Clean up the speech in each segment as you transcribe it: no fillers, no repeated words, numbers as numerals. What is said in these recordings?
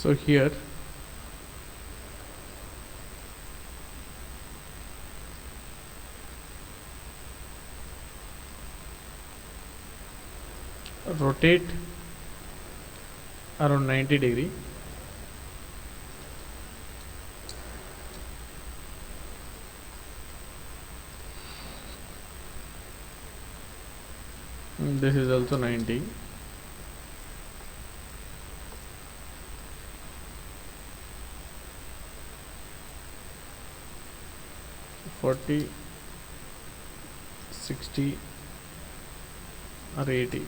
So here rotate around 90 degree. This is also 90. So 40, 60 or 80.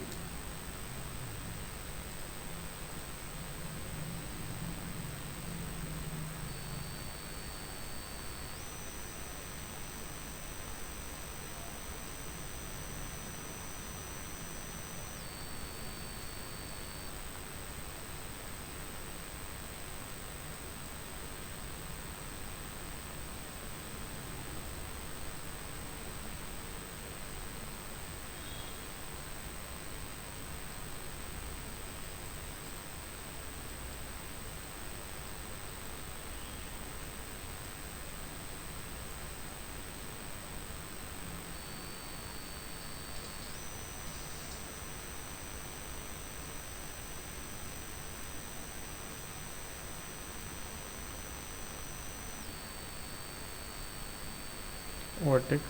Vertex,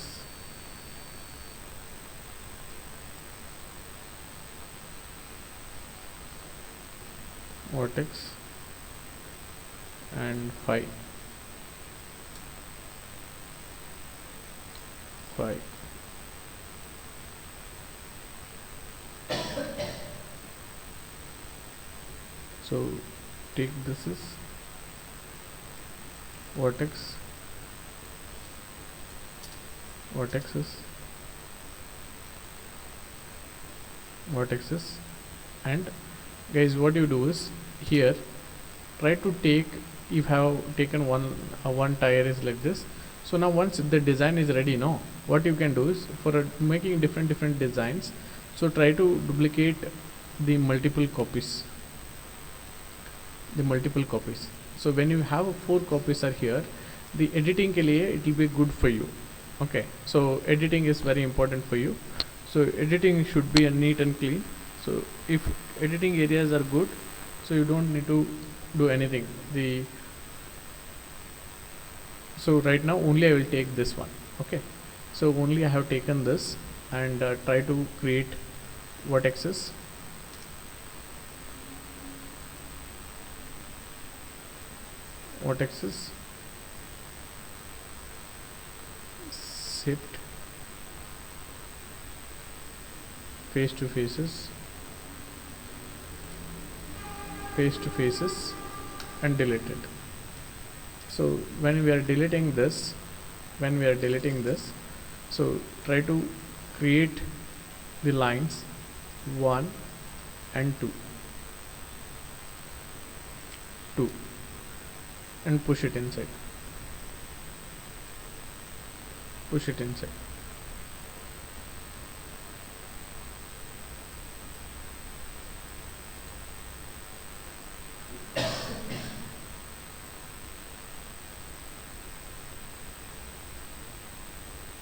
vertex, and 5. So take this is vertex, vertexes, vertexes, and guys, what you do is here try to take, if have taken one tire is like this. So now once the design is ready, now what you can do is for making different designs, so try to duplicate the multiple copies. So when you have 4 copies are here, the editing ke liye it will be good for you. Okay, so editing is very important for you. So editing should be neat and clean. So if editing areas are good, so you don't need to do anything. So right now only I will take this one. Okay, so only I have taken this and try to create vertexes. Shift, face to faces, and delete it. So when we are deleting this, so try to create the lines 1 and 2 and push it inside. Push it inside.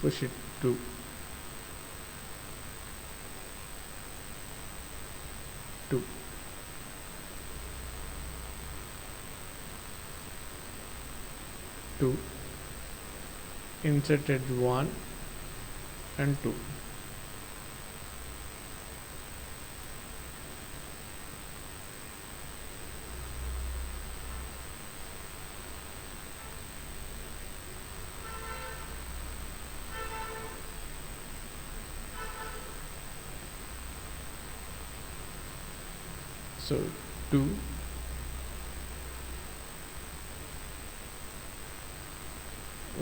Push it to 2. Insert edge 1 and 2. So 2,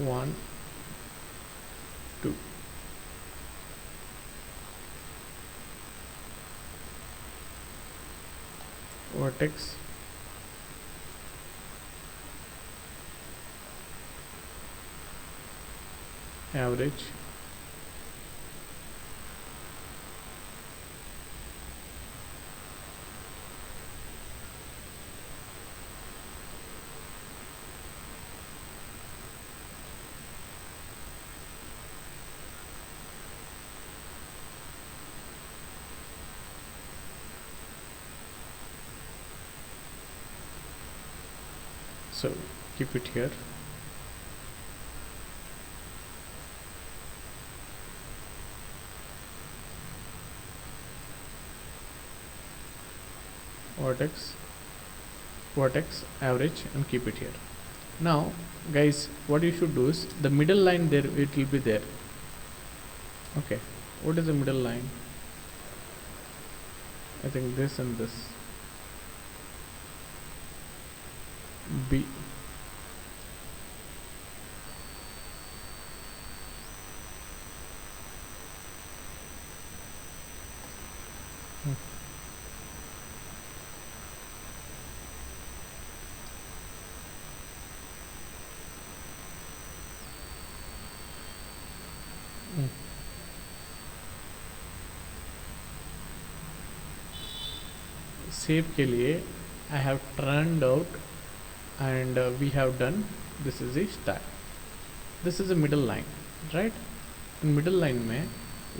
1, 2. Vertex, average, So keep it here. Vertex, vertex, average, and keep it here. Now guys, what you should do is the middle line there, it will be there. Okay, what is the middle line? I think this and this. B. Hmm. Hmm. Save के लिए I have turned out and we have done. This is the style. This is a middle line, right? In middle line में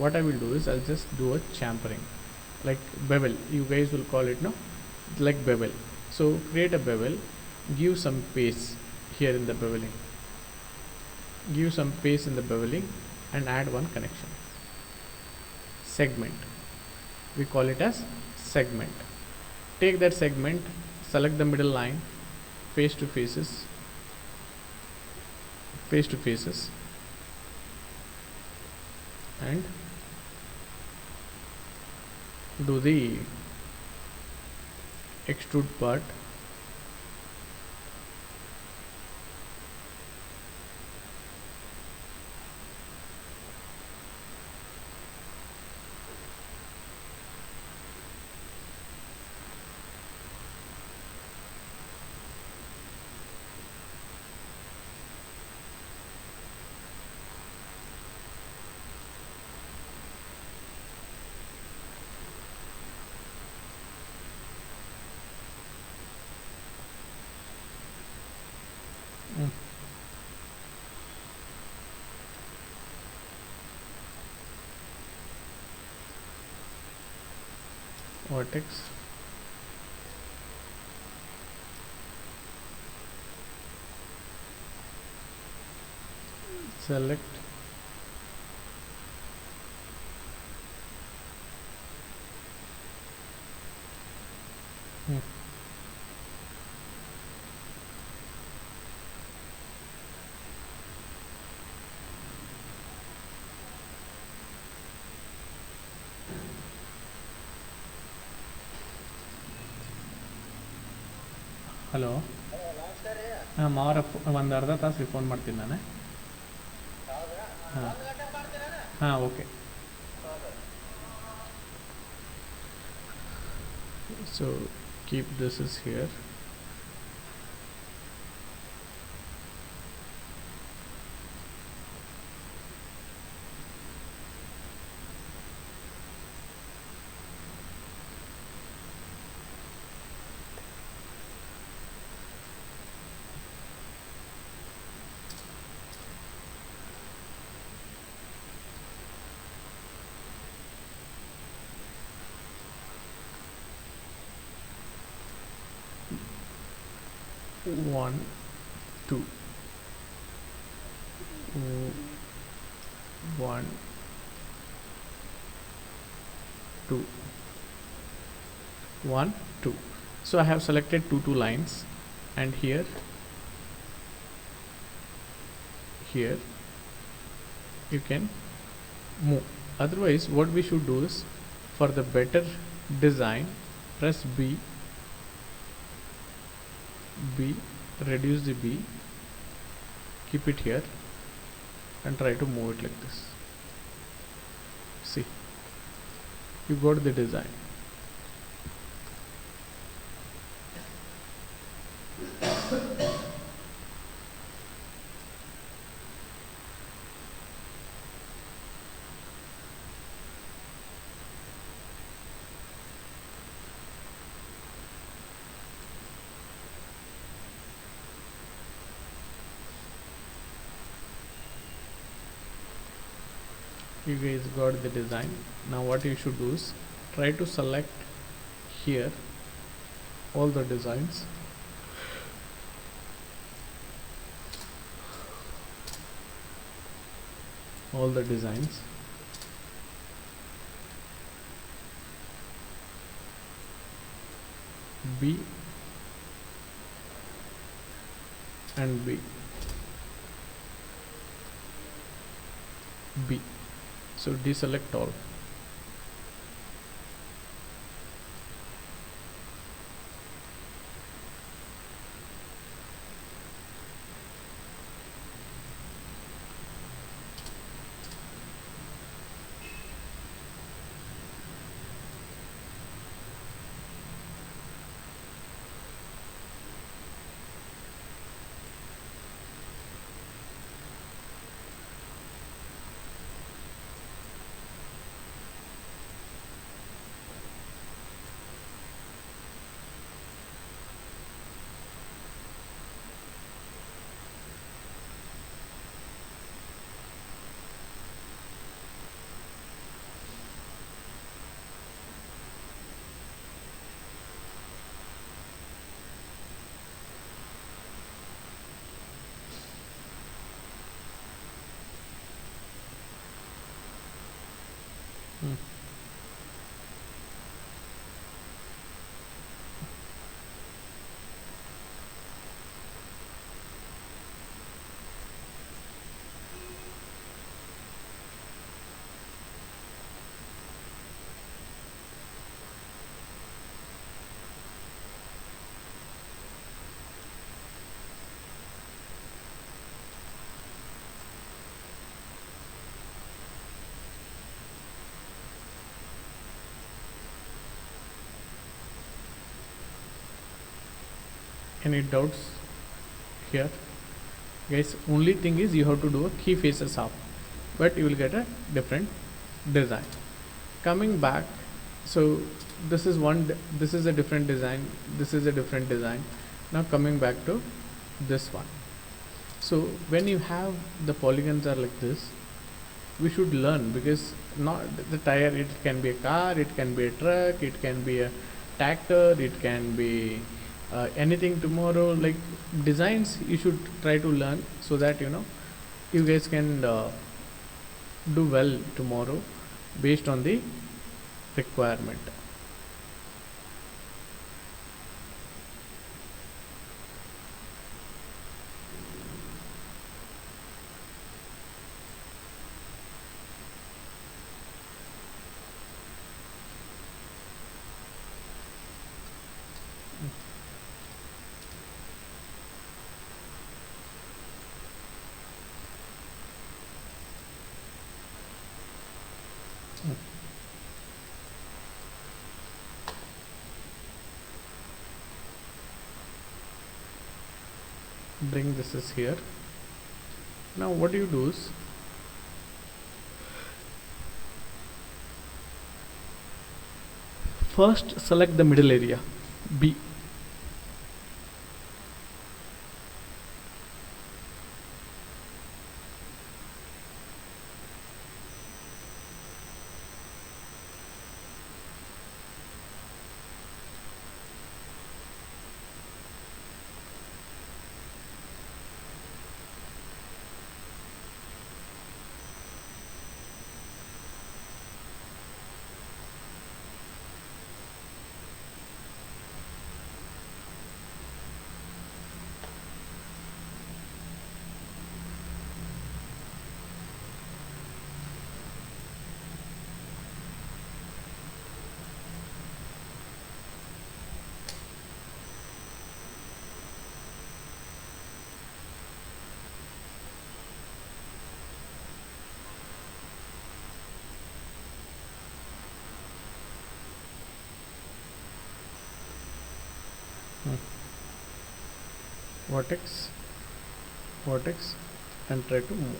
what I will do is I'll just do a champering, like bevel. You guys will call it, no, like bevel. So create a bevel, give some pace here in the beveling, give some pace in the beveling, and add one connection. Segment, we call it as segment. Take that segment, select the middle line, face to faces, face to faces, and do the extrude part. Vertex, select, hello ಹಾಂ ಮಾವರ ಒಂದು ಅರ್ಧ ತಾಸು phone ಮಾಡ್ತೀನಿ ನಾನು. ಹಾಂ ಹಾಂ okay. So keep this is here. One, two, one, two, one, two. So I have selected two lines, and here you can move. Otherwise what we should do is, for the better design, press B, reduce the B, keep it here, and try to move it like this. See, you got the design. You guys got the design. Now what you should do is try to select here all the designs all the designs. B and B. So deselect all. Hmm. Any doubts here, guys? Only thing is you have to do a key faces up, but you will get a different design. Coming back, so this is this is a different design, this is a different design. Now coming back to this one, so when you have the polygons are like this, we should learn, because not the tire, it can be a car, it can be a truck, it can be a tractor, it can be anything tomorrow. Like designs you should try to learn, so that you guys can do well tomorrow based on the requirement. Bring this is here. Now what you do is, first select the middle area B. Vertex, vertex, and try to move.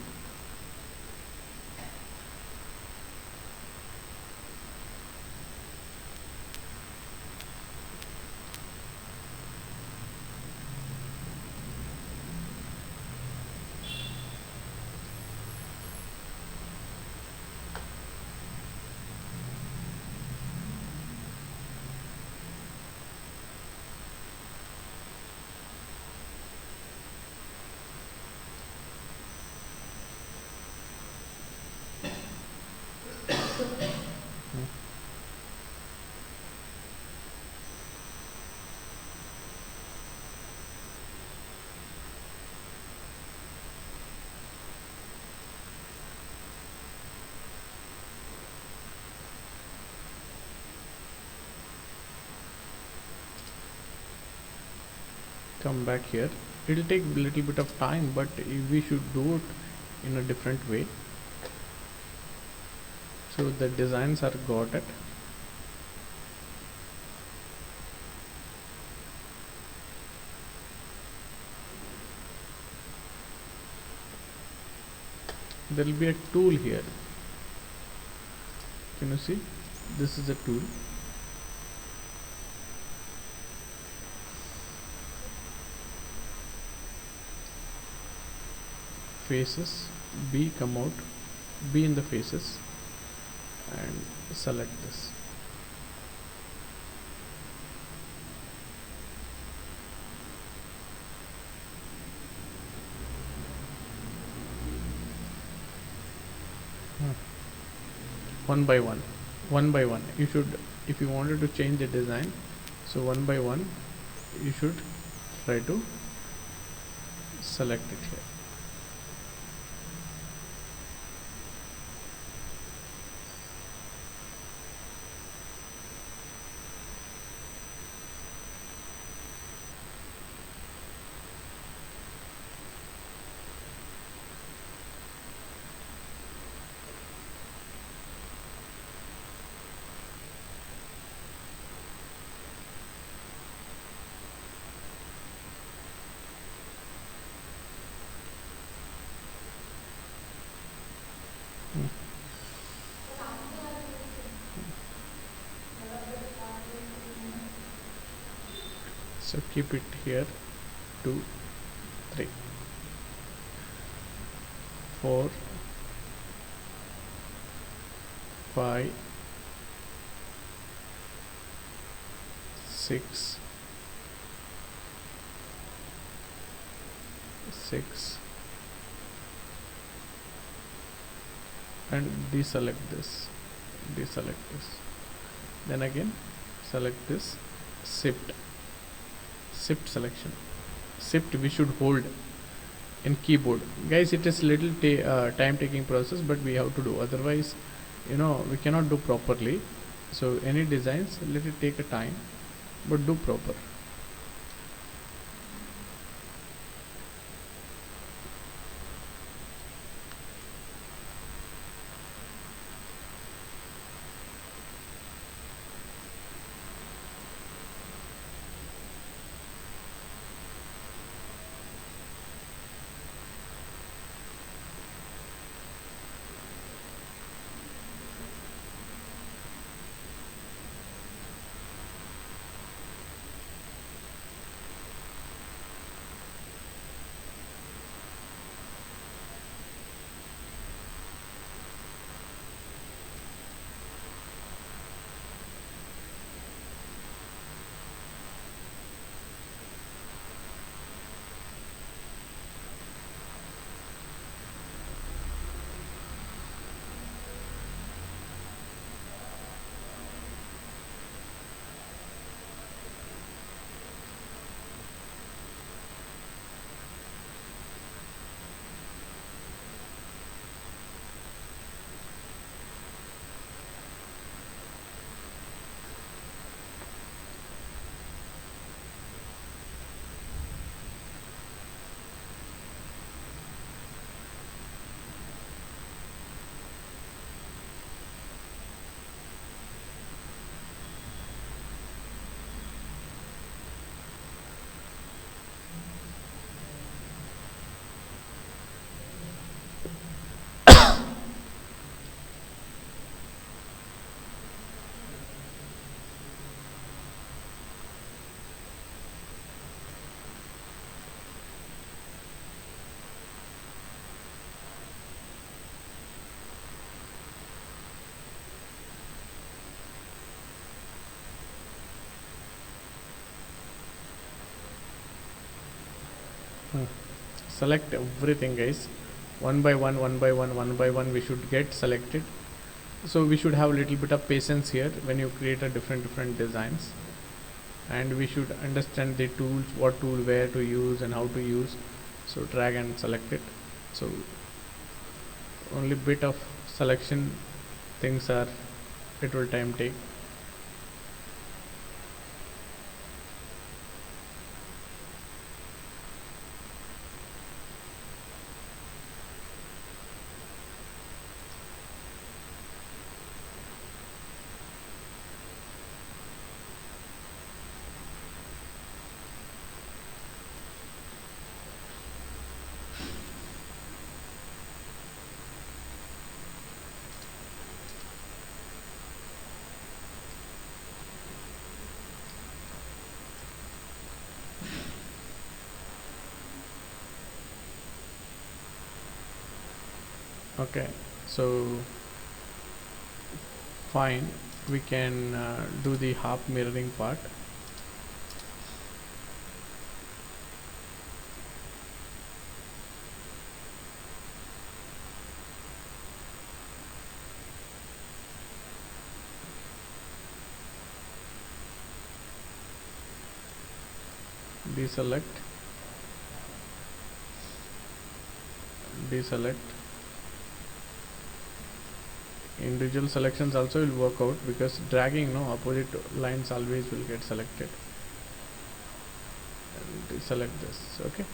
come back here. It will take a little bit of time, but we should do it in a different way. So the designs are got it. There will be a tool here. Can you see? This is a tool. Faces, B, come out, B in the faces, and select this. One by one you should, if you wanted to change the design, so one by one you should try to select it here. So keep it here, 2, 3, 4, 5, 6, 6, and deselect this, then again select this, shift selection, shift we should hold in keyboard. Guys, it is little time taking process, but we have to do, otherwise we cannot do properly. So any designs, let it take a time, but do proper. Select everything, guys, one by one we should get selected. So we should have a little bit of patience here when you create a different designs, and we should understand the tools, what tool where to use and how to use. So drag and select it. So only bit of selection things are, it will time take. Okay, so fine, we can do the half mirroring part. Deselect, deselect. Individual selections also will work out because dragging no opposite lines always will get selected. And deselect this. Okay,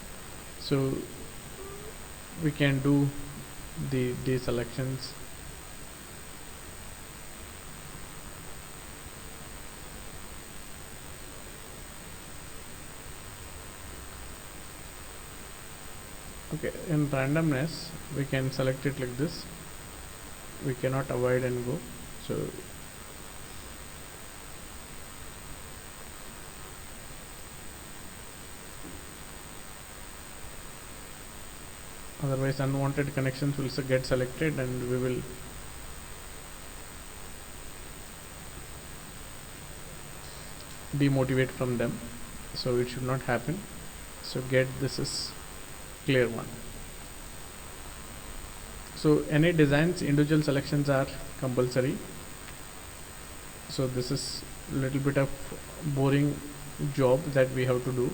so we can do the deselections. Okay, in randomness we can select it like this. We cannot avoid and go, so otherwise unwanted connections will get selected and we will demotivate from them, so it should not happen. So get this is clear one. So any designs individual selections are compulsory, so this is little bit of boring job that we have to do.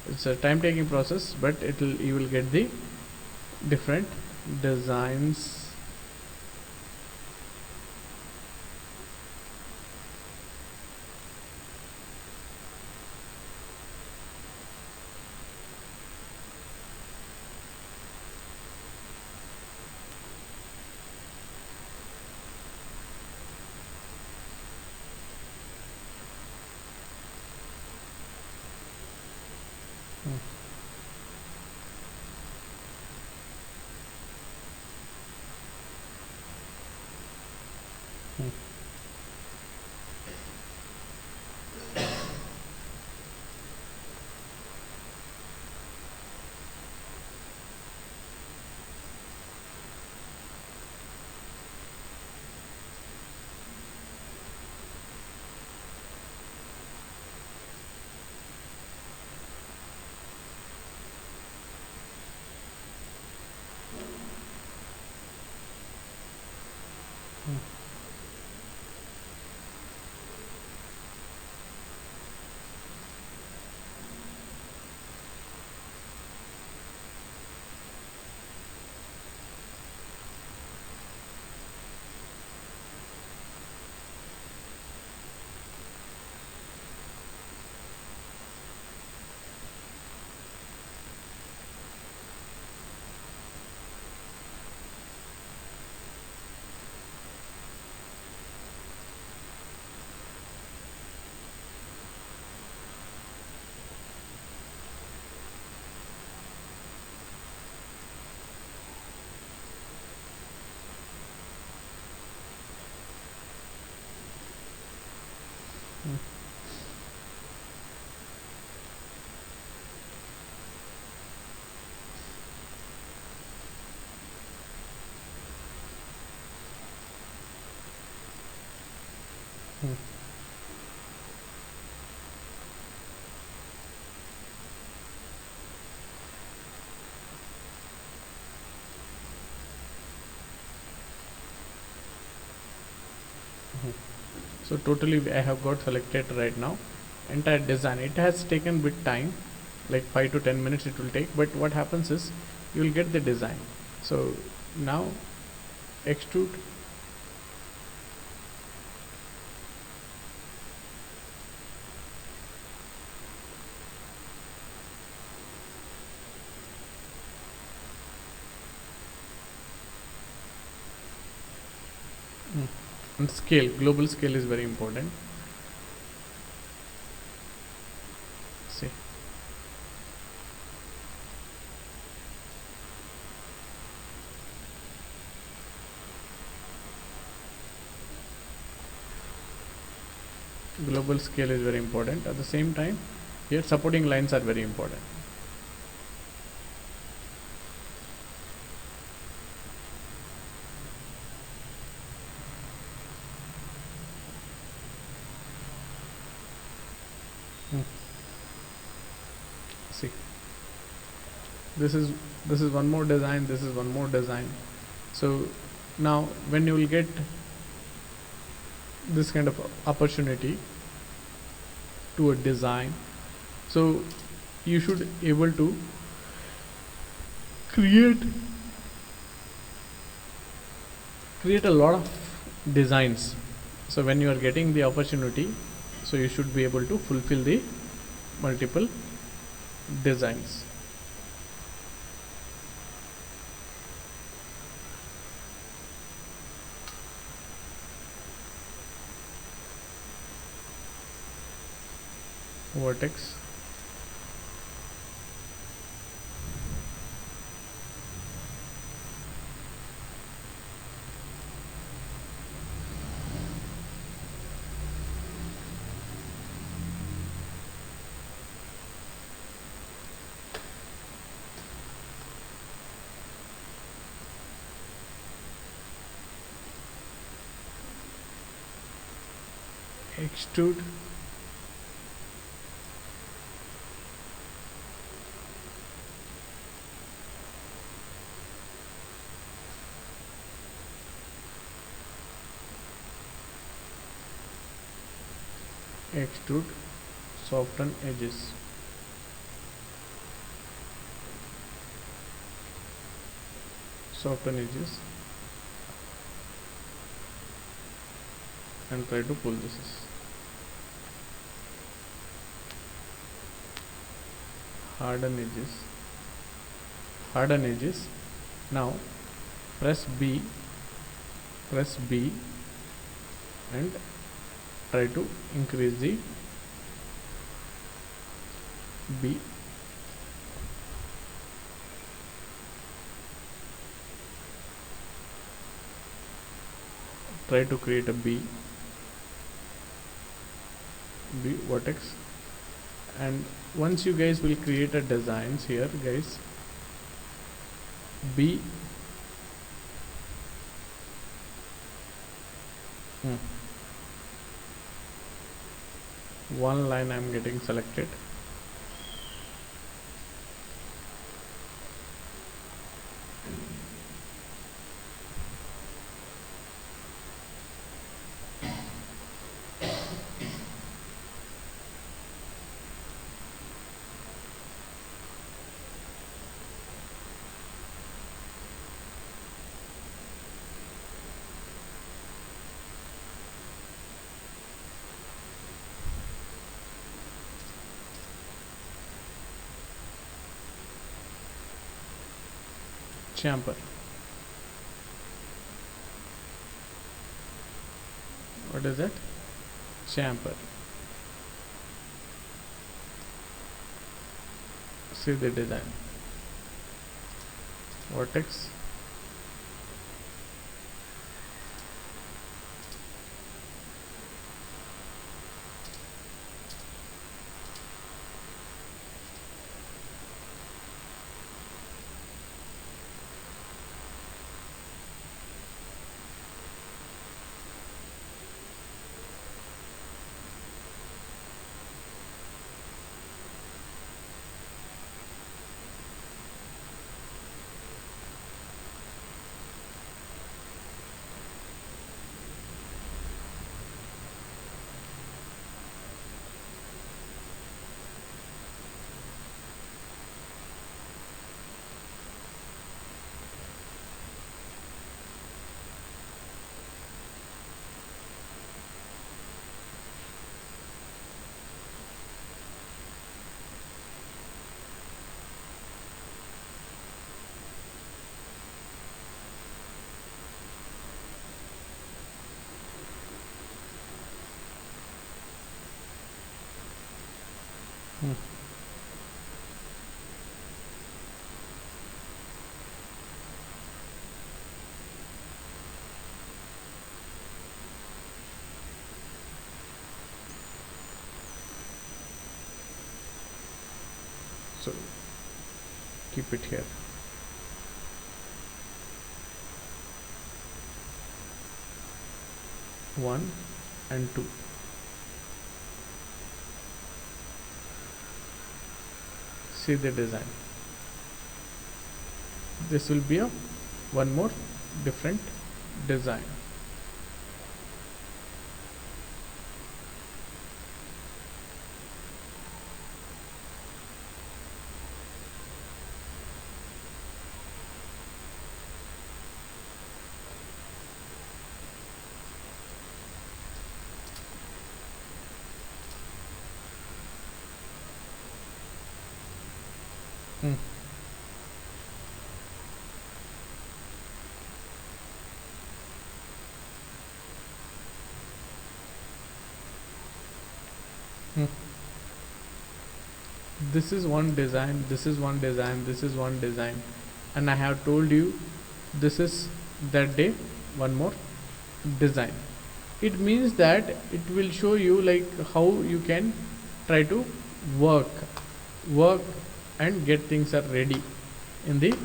It's a time taking process, but you will get the different designs. So totally I have got selected right now. Entire design, it has taken bit time, like 5 to 10 minutes it will take, but what happens is you will get the design. So now extrude, and scale, global scale is very important. See, global scale is very important. At the same time, here supporting lines are very important. Hmm. See, this is this is one more design, this is one more design. So now when you will get this kind of opportunity to a design, so you should able to create a lot of designs. So when you are getting the opportunity, so you should be able to fulfill the multiple designs. Vertex, extrude, extrude, soften edges, soften edges, and try to pull this. Harden edges, harden edges. Now press B, and try to increase the B. Try to create a B vertex. And once you guys will create a designs here guys, B one line I'm getting selected. Chamfer. What is it? Chamfer. See the design. Vertex. So keep it here. One and two. see the design. This will be a one more different design. Hmm. Hmm. This is one design, this is one design, this is one design, and I have told you this is that day one more design. It means that it will show you like how you can try to work and get things are ready in the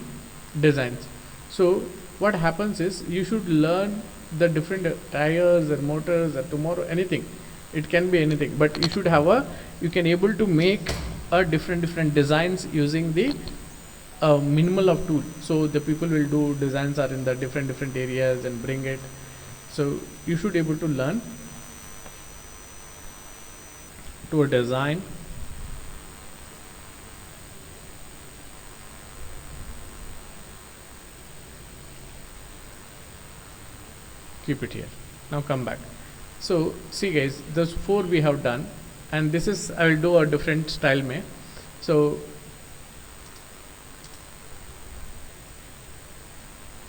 designs. So what happens is you should learn the different tires or motors or tomorrow anything, it can be anything, but you should have a, you can able to make a different designs using the minimal of tool. So the people will do designs are in the different areas and bring it. So you should able to learn to a design. Keep it here. Now come back. So see guys, those four we have done, and this is I will do a different style may. So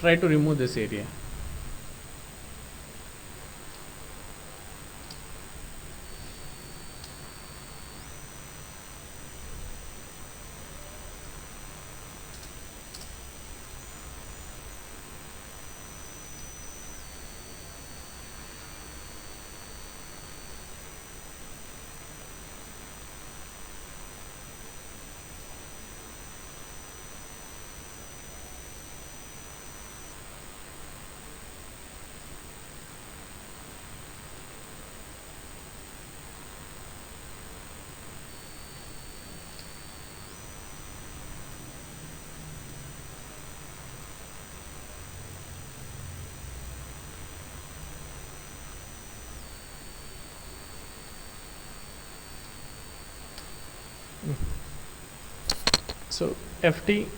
try to remove this area. So FT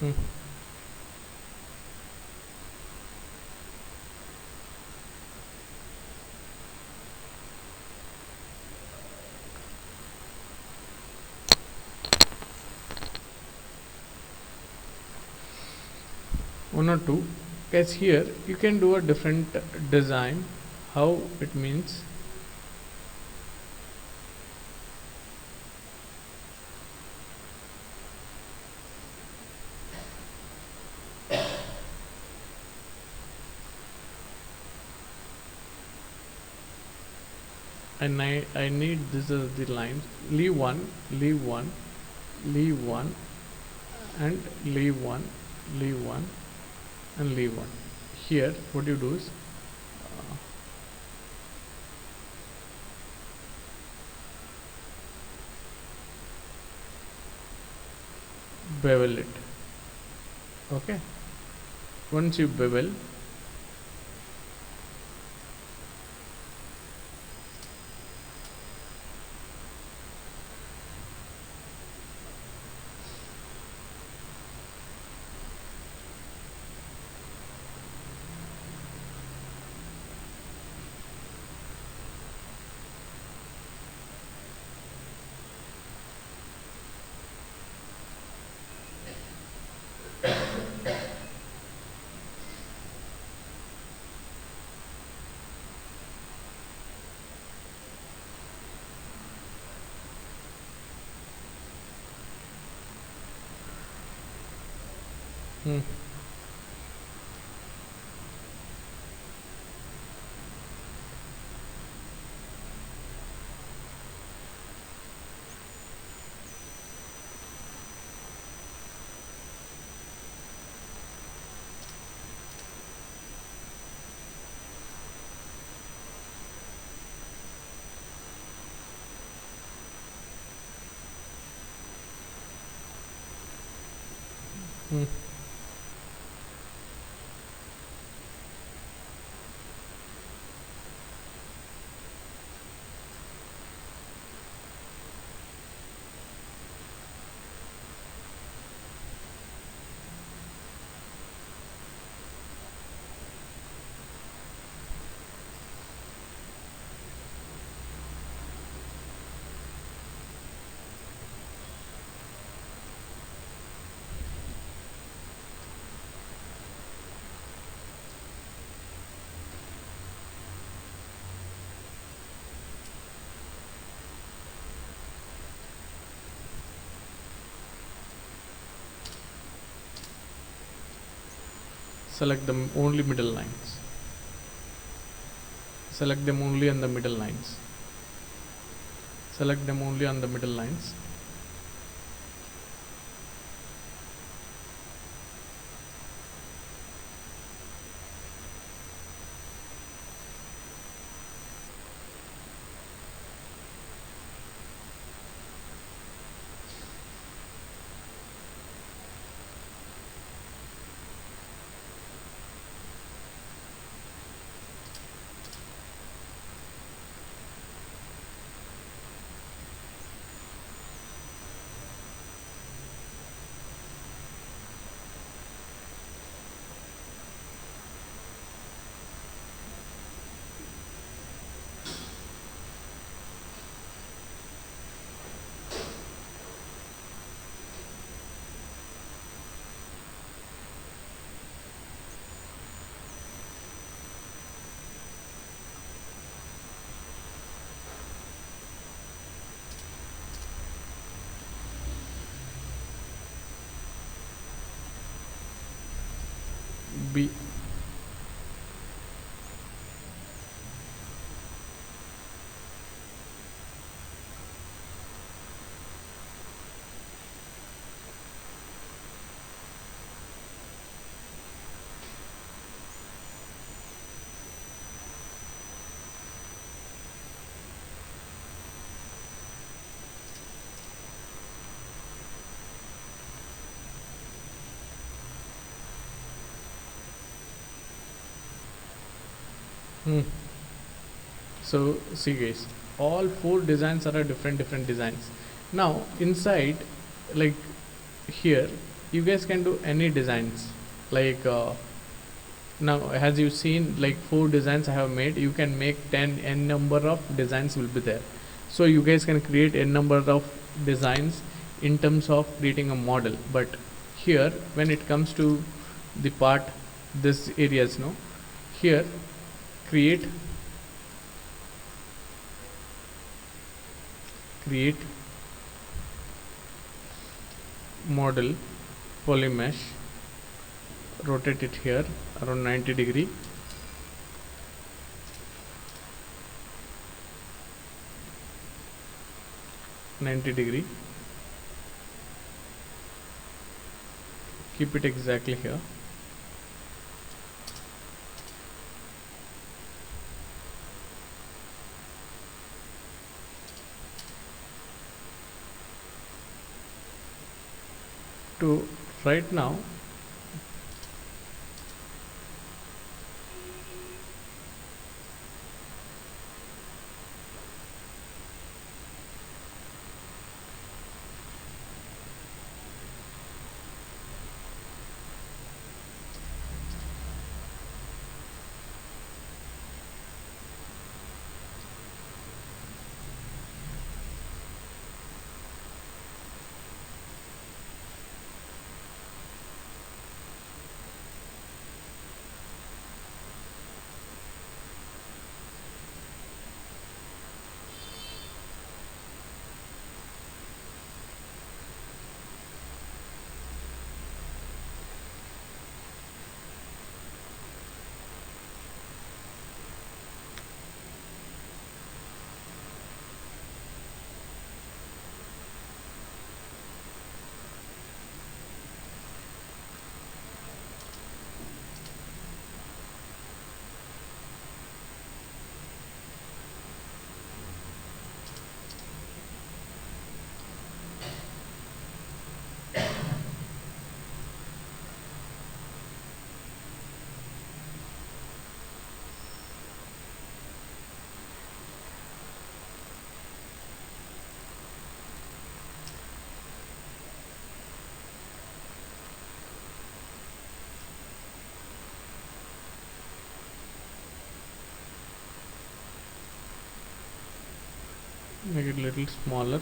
mm. One or two guys, here you can do a different design. How it means, and I need this is the lines, leave one, leave one, leave one, and leave one, leave one, and leave one. Here what you do is bevel it. Okay, once you bevel, Hmm. Hmm. Select the only middle lines. Select them only on the middle lines. Select them only on the middle lines. B. Hmm. So see guys, all four designs are a different designs. Now inside, like here, you guys can do any designs. Like now, as you've seen, like four designs I have made, you can make 10 n number of designs will be there. So you guys can create n number of designs in terms of creating a model. But here, when it comes to the part, this areas, no, here create create model polymesh, rotate it here around 90 degree, 90 degree, keep it exactly here. To right now, make it a little smaller.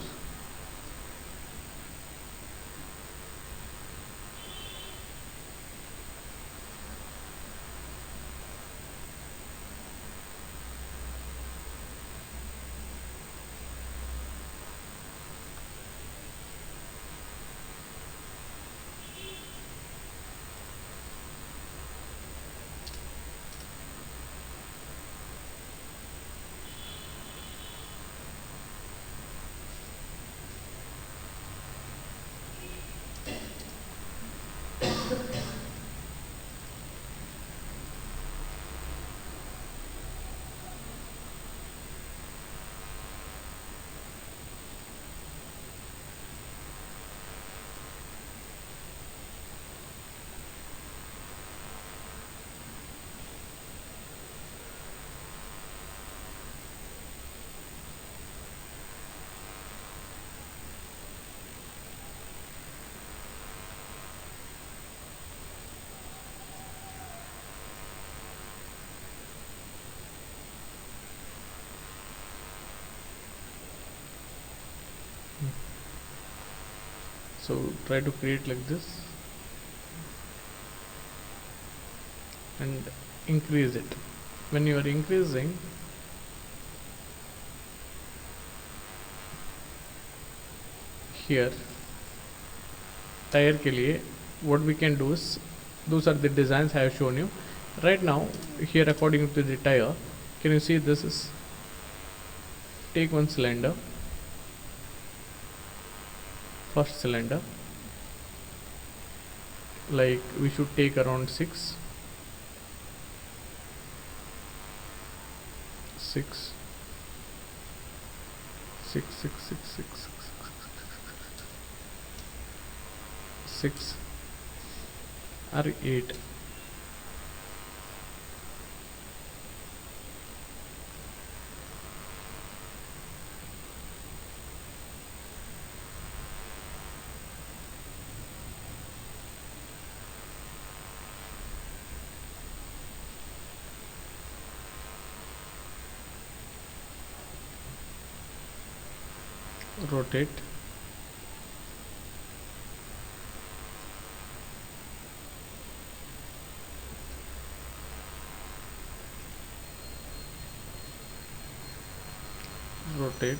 So try to create like this and increase it. When you are increasing, here tire के लिए what we can do is, those are the designs I have shown you right now. Here according to the tire, can you see this is, take one cylinder, first cylinder, like we should take around 6 6 6 6 6 6 6 or 8. Rotate, rotate,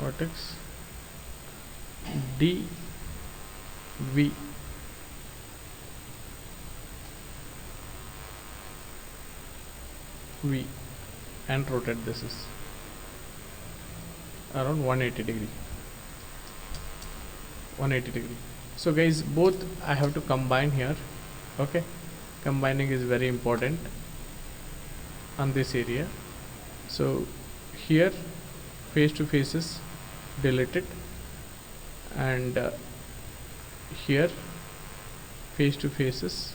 vertex, D V, V, and rotate. This is around 180 degree, 180 degree. So guys, both I have to combine here. Okay, combining is very important on this area. So here face to faces deleted, and here face to faces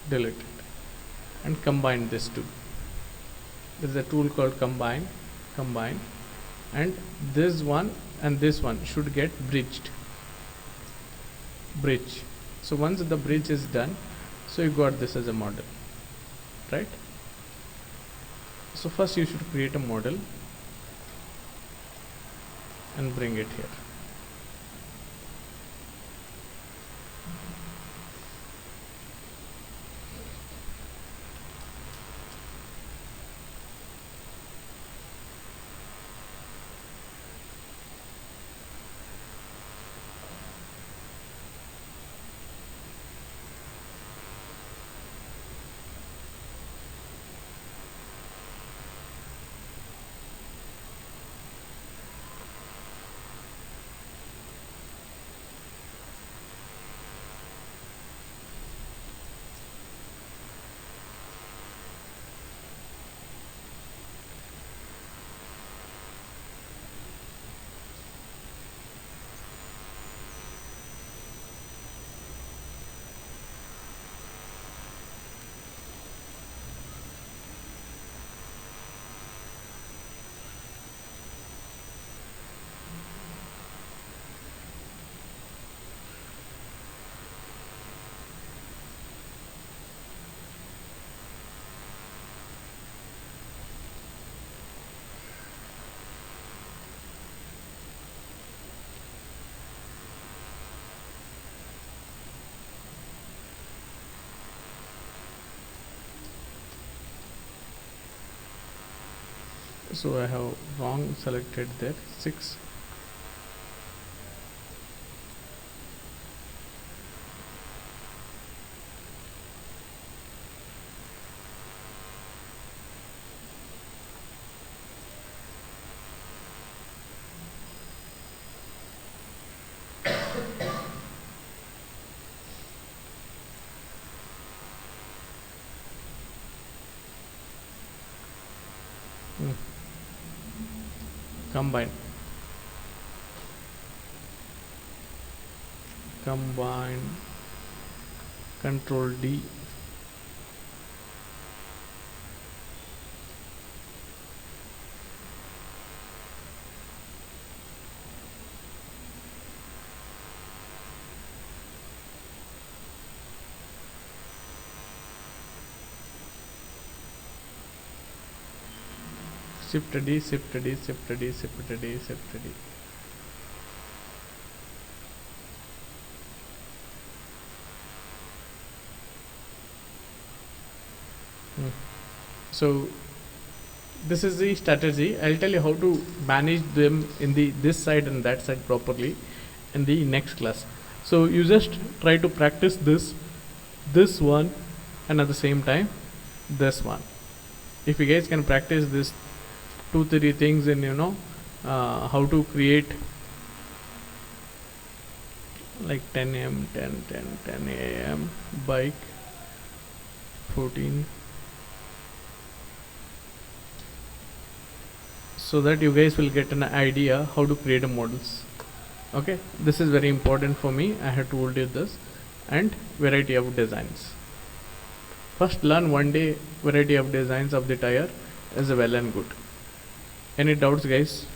deleted, and combine this two. There is a tool called combine, and this one and this one should get bridge. So once the bridge is done, so you got this as a model, right? So first you should create a model and bring it here. So I have wrong selected there. 6. Combine Control D. Shift D, Shift D, Shift D, Shift D, Shift D. So this is the strategy. I'll tell you how to manage them in the this side and that side properly in the next class. So you just try to practice this one, and at the same time this one. If you guys can practice this 2-3 things, and how to create like 10 a.m. 10 a.m. bike 14, so that you guys will get an idea how to create a models. Okay, this is very important for me. I have told you this. And variety of designs. First learn one day variety of designs of the tire is well and good. Any doubts, guys?